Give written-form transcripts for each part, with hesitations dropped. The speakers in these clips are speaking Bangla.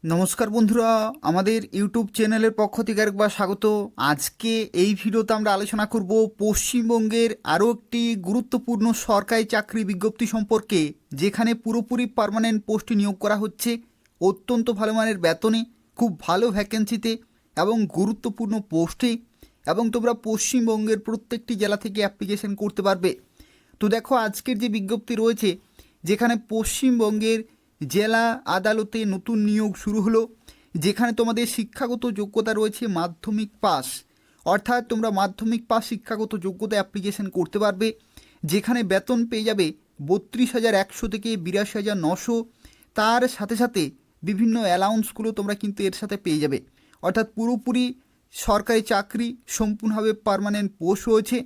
নমস্কার বন্ধুরা, আমাদের ইউটিউব চ্যানেলের পক্ষ থেকে একবার স্বাগত। আজকে এই ভিডিওতে আমরা আলোচনা করব পশ্চিমবঙ্গের আরও একটি গুরুত্বপূর্ণ সরকারি চাকরি বিজ্ঞপ্তি সম্পর্কে, যেখানে পুরোপুরি পার্মানেন্ট পোস্টে নিয়োগ করা হচ্ছে অত্যন্ত ভালো মানের বেতনে, খুব ভালো ভ্যাকেন্সিতে এবং গুরুত্বপূর্ণ পোস্টে, এবং তোমরা পশ্চিমবঙ্গের প্রত্যেকটি জেলা থেকে অ্যাপ্লিকেশন করতে পারবে। তো দেখো, আজকের যে বিজ্ঞপ্তি রয়েছে, যেখানে পশ্চিমবঙ্গের জেলা আদালতে নতুন নিয়োগ শুরু হলো, যেখানে তোমাদের শিক্ষাগত যোগ্যতা রয়েছে মাধ্যমিক পাস, অর্থাৎ তোমরা মাধ্যমিক পাস শিক্ষাগত যোগ্যতা অ্যাপ্লিকেশন করতে পারবে, যেখানে বেতন পেয়ে যাবে 32,100 থেকে 82,900। তার সাথে সাথে বিভিন্ন অ্যালাউন্সগুলো তোমরা কিন্তু এর সাথে পেয়ে যাবে, অর্থাৎ পুরোপুরি সরকারি চাকরি, সম্পূর্ণভাবে পার্মানেন্ট পোস্ট রয়েছে।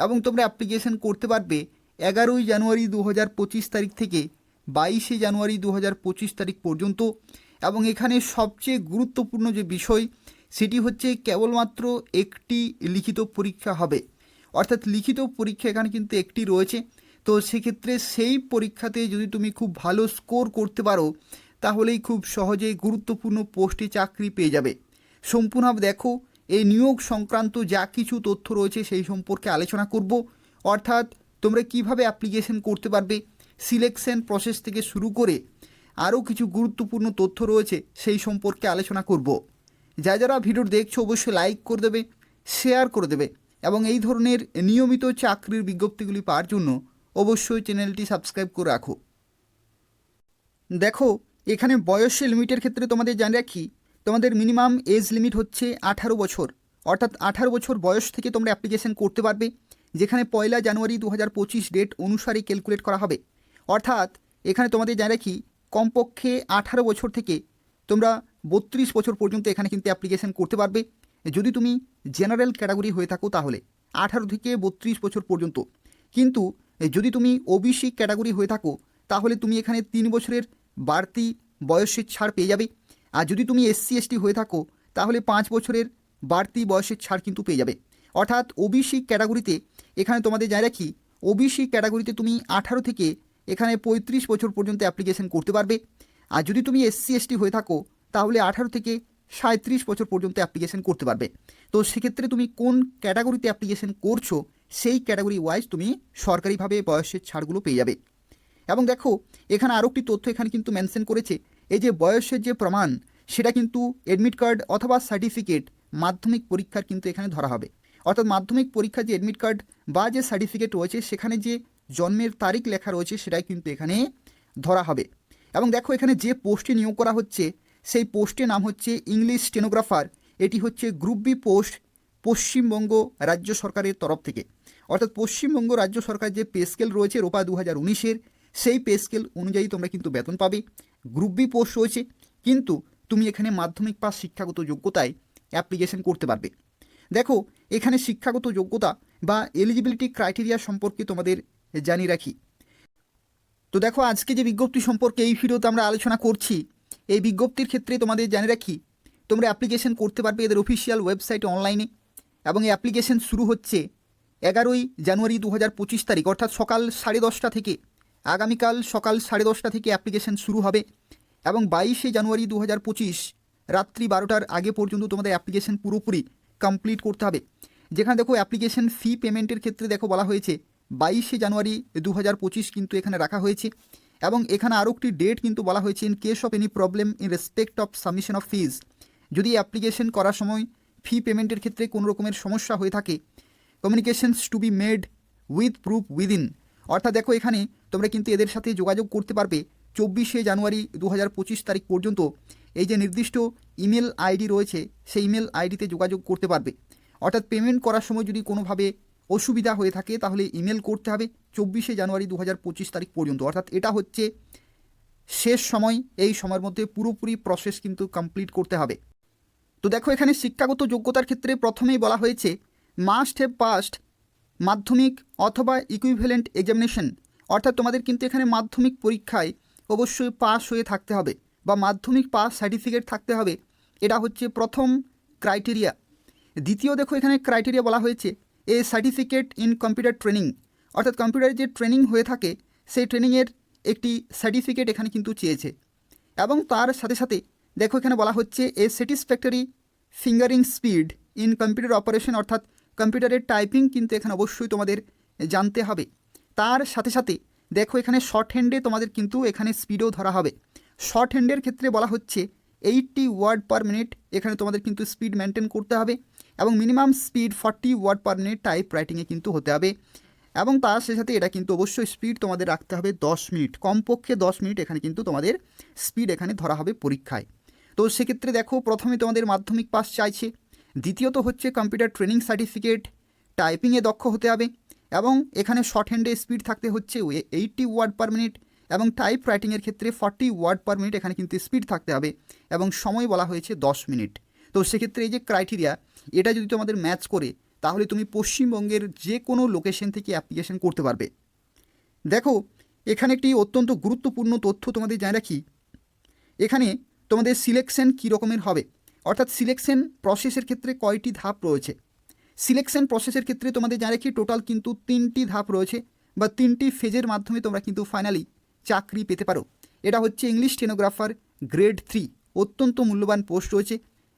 এবং তোমরা অ্যাপ্লিকেশন করতে পারবে 11ই জানুয়ারি 2025 তারিখ থেকে 22শে জানুয়ারি 2025 তারিখ পর্যন্ত। এবং এখানে সবচেয়ে গুরুত্বপূর্ণ যে বিষয়, সেটি হচ্ছে কেবলমাত্র একটি লিখিত পরীক্ষা হবে, অর্থাৎ লিখিত পরীক্ষা এখানে কিন্তু একটি রয়েছে। তো সেক্ষেত্রে সেই পরীক্ষাতে যদি তুমি খুব ভালো স্কোর করতে পারো, তাহলেই খুব সহজেই গুরুত্বপূর্ণ পোস্টে চাকরি পেয়ে যাবে। সম্পূর্ণভাবে দেখো, এই নিয়োগ সংক্রান্ত যা কিছু তথ্য রয়েছে সেই সম্পর্কে আলোচনা করব, অর্থাৎ তোমরা কিভাবে অ্যাপ্লিকেশন করতে পারবে, সিলেকশন প্রসেস থেকে শুরু করে আরও কিছু গুরুত্বপূর্ণ তথ্য রয়েছে সেই সম্পর্কে আলোচনা করব। যারা ভিডিও দেখছো অবশ্যই লাইক করে দেবে, শেয়ার করে দেবে, এবং এই ধরনের নিয়মিত চাকরির বিজ্ঞপ্তিগুলি পাওয়ার জন্য অবশ্যই চ্যানেলটি সাবস্ক্রাইব করে রাখো। দেখো, এখানে বয়সের লিমিটের ক্ষেত্রে তোমাদের জানিয়ে রাখি, তোমাদের মিনিমাম এজ লিমিট হচ্ছে 18 বছর, অর্থাৎ 18 বছর বয়স থেকে তোমরা অ্যাপ্লিকেশন করতে পারবে, যেখানে 1 জানুয়ারি 2025 ডেট অনুসারে ক্যালকুলেট করা হবে। অর্থাৎ এখানে তোমাদের জানিয়ে রাখি, কমপক্ষে 18 বছর থেকে তোমরা 32 বছর পর্যন্ত এখানে কিন্তু অ্যাপ্লিকেশন করতে পারবে। যদি তুমি জেনারেল ক্যাটাগরি হয়ে থাকো তাহলে 18 থেকে 32 বছর পর্যন্ত, কিন্তু যদি তুমি ওবিসি ক্যাটাগরি হয়ে থাকো তাহলে তুমি এখানে 3 বছরের বাড়তি বয়সের ছাড় পেয়ে যাবে। আর যদি তুমি এসসি এসটি হয়ে থাকো তাহলে 5 বছরের বাড়তি বয়সের ছাড় কিন্তু পেয়ে যাবে। অর্থাৎ ওবিসি ক্যাটাগরিতে এখানে তোমাদের জানিয়ে রাখি, ওবিসি ক্যাটাগরিতে তুমি 18 থেকে এখানে 35 বছর পর্যন্ত অ্যাপ্লিকেশন করতে পারবে। আর যদি তুমি এসসি এসটি হয়ে থাকো তাহলে 18 থেকে 37 বছর পর্যন্ত অ্যাপ্লিকেশন করতে পারবে। তো সেক্ষেত্রে তুমি কোন ক্যাটাগরিতে অ্যাপ্লিকেশন করছো সেই ক্যাটাগরি ওয়াইজ তুমি সরকারিভাবে বয়সের ছাড়গুলো পেয়ে যাবে। এবং দেখো, এখানে আরও একটি তথ্য এখানে কিন্তু মেনশন করেছে, এই যে বয়সের যে প্রমাণ, সেটা কিন্তু অ্যাডমিট কার্ড অথবা সার্টিফিকেট মাধ্যমিক পরীক্ষার কিন্তু এখানে ধরা হবে। অর্থাৎ মাধ্যমিক পরীক্ষার যে অ্যাডমিট কার্ড বা যে সার্টিফিকেট রয়েছে, সেখানে যে জন্মের তারিখ লেখা রয়েছে সেটাই কিন্তু এখানে ধরা হবে। এবং দেখো, এখানে যে পোস্টে নিয়োগ করা হচ্ছে সেই পোস্টের নাম হচ্ছে ইংলিশ স্টেনোগ্রাফার। এটি হচ্ছে গ্রুপ বি পোস্ট, পশ্চিমবঙ্গ রাজ্য সরকারের তরফ থেকে। অর্থাৎ পশ্চিমবঙ্গ রাজ্য সরকার যে পে স্কেল রয়েছে রোপা 2019-এর, সেই পে স্কেল অনুযায়ী তোমরা কিন্তু বেতন পাবে। গ্রুপ বি পোস্ট রয়েছে, কিন্তু তুমি এখানে মাধ্যমিক পাস শিক্ষাগত যোগ্যতায় অ্যাপ্লিকেশন করতে পারবে। দেখো, এখানে শিক্ষাগত যোগ্যতা বা এলিজিবিলিটি ক্রাইটেরিয়া সম্পর্কে তোমাদের জানিয়ে রাখি। তো দেখো, আজকে যে বিজ্ঞপ্তি সম্পর্কে এই ভিডিওতে আমরা আলোচনা করছি, এই বিজ্ঞপ্তির ক্ষেত্রে তোমাদের জানিয়ে রাখি, তোমরা অ্যাপ্লিকেশন করতে পারবে এদের অফিসিয়াল ওয়েবসাইটে অনলাইনে। এবং এই অ্যাপ্লিকেশন শুরু হচ্ছে 11ই জানুয়ারি 2025 তারিখ, অর্থাৎ সকাল 10:30 থেকে, আগামীকাল সকাল 10:30 থেকে অ্যাপ্লিকেশন শুরু হবে। এবং 22শে জানুয়ারি 2025 রাত্রি 12টার আগে পর্যন্ত তোমাদের অ্যাপ্লিকেশন পুরোপুরি কমপ্লিট করতে হবে। যেখানে দেখো, অ্যাপ্লিকেশন ফি পেমেন্টের ক্ষেত্রে দেখো বলা হয়েছে 22শে জানুয়ারি 2025 কিন্তু এখানে রাখা হয়েছে। এবং এখানে আরও একটি ডেট কিন্তু বলা হয়েছে, in case of any problem in respect of submission of fees. যদি অ্যাপ্লিকেশন করার সময় ফি পেমেন্টের ক্ষেত্রে কোনো রকমের সমস্যা হয়ে থাকে, communications to be made with proof within. অর্থাৎ দেখো, এখানে তোমরা কিন্তু এদের সাথে যোগাযোগ করতে পারবে 24শে জানুয়ারি 2025 তারিখ পর্যন্ত। এই যে নির্দিষ্ট ইমেল আইডি রয়েছে সেই ইমেল আইডিতে যোগাযোগ করতে পারবে। অর্থাৎ পেমেন্ট করার সময় যদি কোনোভাবে অসুবিধা হয়ে থাকে তাহলে ইমেল করতে হবে 24শে জানুয়ারি 2025 তারিখ পর্যন্ত। অর্থাৎ এটা হচ্ছে শেষ সময়, এই সময়ের মধ্যে পুরোপুরি প্রসেস কিন্তু কমপ্লিট করতে হবে। তো দেখো, এখানে শিক্ষাগত যোগ্যতার ক্ষেত্রে প্রথমেই বলা হয়েছে মাস্ট হ্যাভ পাস্ট মাধ্যমিক অথবা ইকুইভ্যালেন্ট এক্সামিনেশন। অর্থাৎ তোমাদের কিন্তু এখানে মাধ্যমিক পরীক্ষায় অবশ্যই পাস হয়ে থাকতে হবে বা মাধ্যমিক পাস সার্টিফিকেট থাকতে হবে। এটা হচ্ছে প্রথম ক্রাইটেরিয়া। দ্বিতীয়, দেখো এখানে ক্রাইটেরিয়া বলা হয়েছে A certificate in computer training. অর্থাৎ কম্পিউটারে যে ট্রেনিং হয়ে থাকে সেই ট্রেনিংয়ের একটি সার্টিফিকেট এখানে কিন্তু চেয়েছে। এবং তার সাথে সাথে দেখো এখানে বলা হচ্ছে a satisfactory fingering speed in computer operation, অর্থাৎ কম্পিউটারের টাইপিং কিন্তু এখানে অবশ্যই তোমাদের জানতে হবে। তার সাথে সাথে দেখো এখানে শর্ট হ্যান্ডে তোমাদের কিন্তু এখানে স্পিডও ধরা হবে। শর্ট হ্যান্ডের ক্ষেত্রে বলা হচ্ছে 80 ওয়ার্ড পার মিনিট এখানে তোমাদের কিন্তু স্পিড মেনটেন করতে হবে, এবং minimum speed 40 word per minute type রাইটিংয়ে কিন্তু হতে হবে। এবং তার সাথে সাথে এটা কিন্তু অবশ্যই স্পিড তোমাদের রাখতে হবে 10 মিনিট, কমপক্ষে 10 মিনিট এখানে কিন্তু তোমাদের স্পিড এখানে ধরা হবে পরীক্ষায়। তো সেক্ষেত্রে দেখো প্রথমে তোমাদের মাধ্যমিক পাস চাইছে, দ্বিতীয়ত হচ্ছে কম্পিউটার ট্রেনিং সার্টিফিকেট, টাইপিংয়ে দক্ষ হতে হবে, এবং এখানে শর্ট হ্যান্ডে স্পিড থাকতে হচ্ছে 80 ওয়ার্ড পার মিনিট, এবং টাইপ রাইটিংয়ের ক্ষেত্রে 40 ওয়ার্ড পার মিনিট এখানে কিন্তু স্পিড থাকতে হবে, এবং সময় বলা হয়েছে 10 মিনিট। তো সেক্ষেত্রে এই যে ক্রাইটেরিয়া, এটা যদি তোমাদের ম্যাচ করে তাহলে তুমি পশ্চিমবঙ্গের যে কোনো লোকেশন থেকে অ্যাপ্লিকেশন করতে পারবে। দেখো এখানে একটি অত্যন্ত গুরুত্বপূর্ণ তথ্য তোমাদের জানিয়ে রাখি, এখানে তোমাদের সিলেকশন কী রকমের হবে, অর্থাৎ সিলেকশন প্রসেসের ক্ষেত্রে কয়টি ধাপ রয়েছে। সিলেকশন প্রসেসের ক্ষেত্রে তোমাদের জানিয়ে রাখি টোটাল কিন্তু 3টি ধাপ রয়েছে, বা 3টি ফেজের মাধ্যমে তোমরা কিন্তু ফাইনালি চাকরি পেতে পারো। এটা হচ্ছে ইংলিশ স্টেনোগ্রাফার গ্রেড 3, অত্যন্ত মূল্যবান পোস্ট রয়েছে।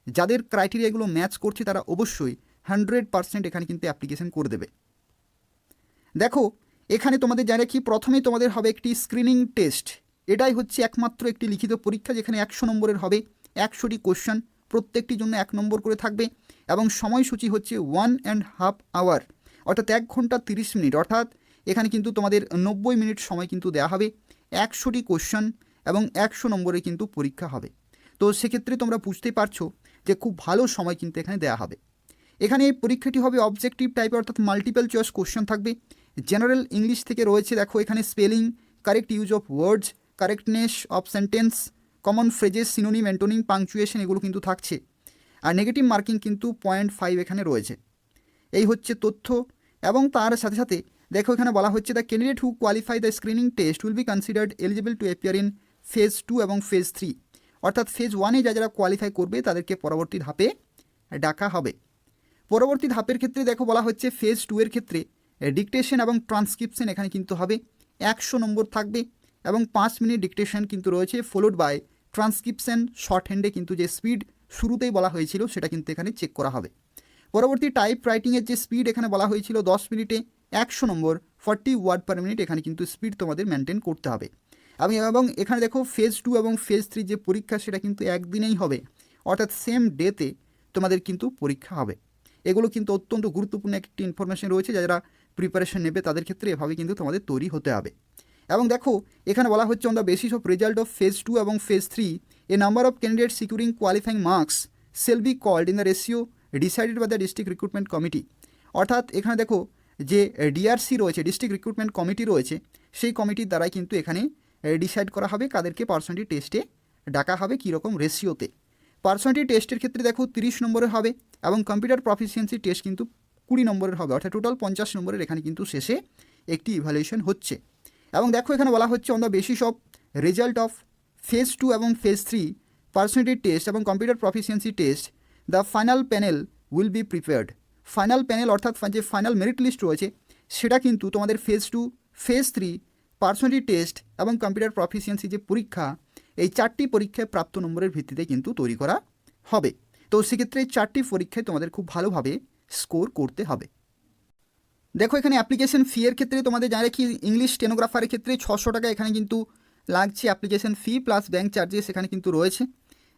যাদের ক্রাইটেরিয়াগুলো ম্যাচ করছে তারা অবশ্যই 100% এখানে কিন্তু অ্যাপ্লিকেশন করে দেবে। দেখো এখানে তোমাদের জানিয়ে রাখি প্রথমেই তোমাদের হবে একটি স্ক্রিনিং টেস্ট, এটাই হচ্ছে একমাত্র একটি লিখিত পরীক্ষা যেখানে 100 নম্বরের হবে, 100টি কোশ্চেন, প্রত্যেকটির জন্য 1 নম্বর করে থাকবে, এবং সময়সূচি হচ্ছে 1.5 আওয়ার, অর্থাৎ 1 ঘন্টা 30 মিনিট, অর্থাৎ এখানে কিন্তু তোমাদের 90 মিনিট সময় কিন্তু দেওয়া হবে, 100টি কোশ্চেন এবং 100 নম্বরে কিন্তু পরীক্ষা হবে। তো সেক্ষেত্রে তোমরা বুঝতেই পারছো যে খুব ভালো সময় কিন্তু এখানে দেওয়া হবে। এখানে এই পরীক্ষাটি হবে অবজেক্টিভ টাইপের, অর্থাৎ মাল্টিপল চয়েস কোশ্চেন থাকবে। জেনারেল ইংলিশ থেকে রয়েছে দেখো এখানে spelling, correct use of words, correctness of sentence, common phrases, synonym, antonym, punctuation এগুলো কিন্তু থাকছে। আর নেগেটিভ মার্কিং কিন্তু 0.5 এখানে রয়েছে। এই হচ্ছে তথ্য। এবং তার সাথে সাথে দেখো এখানে বলা হচ্ছে the candidate who qualify the screening test will be considered eligible to appear in phase 2 এবং ফেজ 3, অর্থাৎ ফেজ 1-এ যারা কোয়ালিফাই করবে তাদেরকে পরবর্তী ধাপে ডাকা হবে। পরবর্তী ধাপের ক্ষেত্রে দেখো বলা হচ্ছে ফেজ 2 এর ক্ষেত্রে ডিকটেশন এবং ট্রান্সক্রিপশন এখানে কিন্তু হবে, 100 নম্বর থাকবে, এবং 5 মিনিট ডিকটেশন কিন্তু রয়েছে, ফলোড বাই ট্রান্সক্রিপশন। শর্ট হ্যান্ডে কিন্তু যে স্পিড শুরুতেই বলা হয়েছিল সেটা কিন্তু এখানে চেক করা হবে। পরবর্তী টাইপ রাইটিংয়ের যে স্পিড এখানে বলা হয়েছিল 10 মিনিটে 100 নম্বর, 40 ওয়ার্ড পার মিনিট এখানে কিন্তু স্পিড তোমাদের মেনটেন করতে হবে। এবং এখানে দেখো ফেজ 2 এবং ফেজ 3 যে পরীক্ষা সেটা কিন্তু একদিনেই হবে, অর্থাৎ সেম ডেতে তোমাদের কিন্তু পরীক্ষা হবে। এগুলো কিন্তু অত্যন্ত গুরুত্বপূর্ণ একটি ইনফরমেশন রয়েছে, যারা প্রিপারেশন নেবে তাদের ক্ষেত্রে এভাবে কিন্তু তোমাদের তৈরি হতে হবে। এবং দেখো এখানে বলা হচ্ছে on the basis of result of phase 2 এবং phase 3 a number of candidate securing qualifying marks shall be called in the ratio decided by the district recruitment committee, অর্থাৎ এখানে দেখো যে ডিআরসি রয়েছে, ডিস্ট্রিক্ট রিক্রুটমেন্ট কমিটি রয়েছে, সেই কমিটির দ্বারাই কিন্তু এখানে ডিসাইড করা হবে কাদেরকে পার্সোনালিটি টেস্টে ডাকা হবে, কীরকম রেশিওতে। পার্সোনালিটি টেস্টের ক্ষেত্রে দেখো 30 নম্বরের হবে, এবং কম্পিউটার প্রফিসিয়েন্সি টেস্ট কিন্তু 20 নম্বরের হবে, অর্থাৎ টোটাল 50 নম্বরের এখানে কিন্তু শেষে একটি ইভ্যালুয়েশন হচ্ছে। এবং দেখো এখানে বলা হচ্ছে on the basis of result of phase 2 এবং ফেজ 3 পার্সোনালিটি টেস্ট এবং computer proficiency test the final panel will be prepared. Final panel অর্থাৎ যে ফাইনাল মেরিট লিস্ট রয়েছে সেটা কিন্তু তোমাদের ফেজ 2, ফেজ 3, পার্সোনালিটি টেস্ট এবং কম্পিউটার প্রফিসিয়েন্সি যে পরীক্ষা, এই 4টি পরীক্ষায় প্রাপ্ত নম্বরের ভিত্তিতে কিন্তু তৈরি করা হবে। তো সেক্ষেত্রে 4টি পরীক্ষায় তোমাদের খুব ভালোভাবে স্কোর করতে হবে। দেখো এখানে অ্যাপ্লিকেশন ফি এর ক্ষেত্রে তোমাদের জানা রাখি ইংলিশ স্টেনোগ্রাফারের ক্ষেত্রে 600 টাকা এখানে কিন্তু লাগছে application fee, plus bank charges এখানে কিন্তু রয়েছে।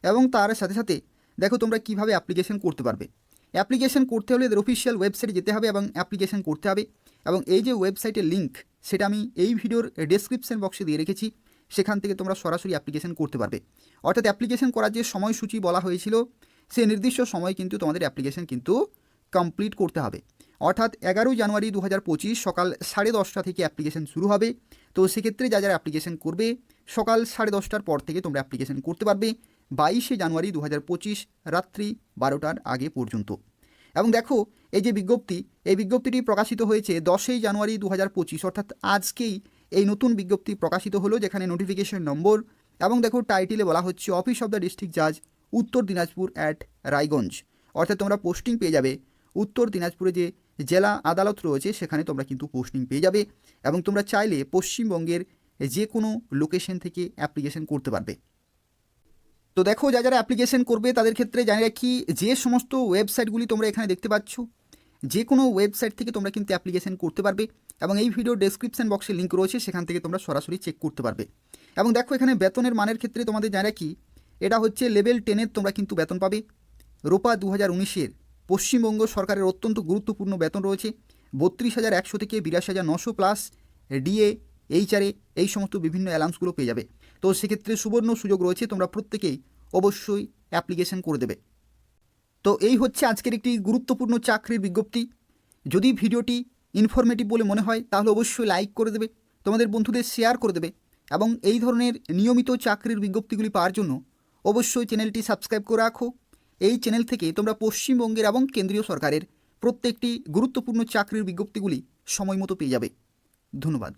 এবং তার সাথে সাথে দেখো তোমরা কীভাবে অ্যাপ্লিকেশন করতে পারবে। অ্যাপ্লিকেশন করতে হলে এদের অফিসিয়াল ওয়েবসাইটে যেতে হবে এবং অ্যাপ্লিকেশন করতে হবে। এবং এই যে ওয়েবসাইটের লিঙ্ক সেটা আমি এই ভিডিওর ডেসক্রিপশন বক্সে দিয়ে রেখেছি, সেখান থেকে তোমরা সরাসরি অ্যাপ্লিকেশন করতে পারবে। অর্থাৎ অ্যাপ্লিকেশন করার যে সময়সূচি বলা হয়েছিল সেই নির্দিষ্ট সময় কিন্তু তোমাদের অ্যাপ্লিকেশন কিন্তু কমপ্লিট করতে হবে। অর্থাৎ 11 জানুয়ারি 2025 সকাল 10:30 থেকে অ্যাপ্লিকেশন শুরু হবে। তো সেক্ষেত্রে যারা অ্যাপ্লিকেশন করবে সকাল 10:30টার পর থেকে তোমরা অ্যাপ্লিকেশন করতে পারবে 22 জানুয়ারি 2025 রাত্রি 12টার আগে পর্যন্ত। এবং দেখো এই যে বিজ্ঞপ্তি, এই বিজ্ঞপ্তিটি প্রকাশিত হয়েছে 10 জানুয়ারি 2025, অর্থাৎ আজকেই এই নতুন বিজ্ঞপ্তি প্রকাশিত হলো, যেখানে নোটিফিকেশন নম্বর এবং দেখো টাইটেলে বলা হচ্ছে অফিস অফ দ্য ডিস্ট্রিক্ট জাজ উত্তর দিনাজপুর অ্যাট রায়গঞ্জ, অর্থাৎ তোমরা পোস্টিং পেয়ে যাবে উত্তর দিনাজপুরে যে জেলা আদালত রয়েছে সেখানে তোমরা কিন্তু পোস্টিং পেয়ে যাবে। এবং তোমরা চাইলে পশ্চিমবঙ্গের যে কোনো লোকেশন থেকে অ্যাপ্লিকেশন করতে পারবে। তো দেখো, যারা অ্যাপ্লিকেশন করবে তাদের ক্ষেত্রে জানিয়ে রাখি, যে সমস্ত ওয়েবসাইটগুলি তোমরা এখানে দেখতে পাচ্ছ, যে কোনো ওয়েবসাইট থেকে তোমরা কিন্তু অ্যাপ্লিকেশন করতে পারবে এবং এই ভিডিও ডেসক্রিপশন বক্সে লিঙ্ক রয়েছে, সেখান থেকে তোমরা সরাসরি চেক করতে পারবে। এবং দেখো, এখানে বেতনের মানের ক্ষেত্রে তোমাদের জানিয়ে রাখি, এটা হচ্ছে লেভেল 10-এর তোমরা কিন্তু বেতন পাবে। রোপা 2019-এর পশ্চিমবঙ্গ সরকারের অত্যন্ত গুরুত্বপূর্ণ বেতন রয়েছে 32,100 থেকে 82,900 প্লাস ডিএ, এইচআরএ, এই সমস্ত বিভিন্ন অ্যালাউন্সগুলো পেয়ে যাবে। তো সেক্ষেত্রে সুবর্ণ সুযোগ রয়েছে, তোমরা প্রত্যেকেই অবশ্যই অ্যাপ্লিকেশন করে দেবে। তো এই হচ্ছে আজকের একটি গুরুত্বপূর্ণ চাকরির বিজ্ঞপ্তি। যদি ভিডিওটি ইনফরমেটিভ বলে মনে হয় তাহলে অবশ্যই লাইক করে দেবে, তোমাদের বন্ধুদের শেয়ার করে দেবে এবং এই ধরনের নিয়মিত চাকরির বিজ্ঞপ্তিগুলি পাওয়ার জন্য অবশ্যই চ্যানেলটি সাবস্ক্রাইব করে রাখো। এই চ্যানেল থেকে তোমরা পশ্চিমবঙ্গের এবং কেন্দ্রীয় সরকারের প্রত্যেকটি গুরুত্বপূর্ণ চাকরির বিজ্ঞপ্তিগুলি সময় মতো পেয়ে যাবে। ধন্যবাদ।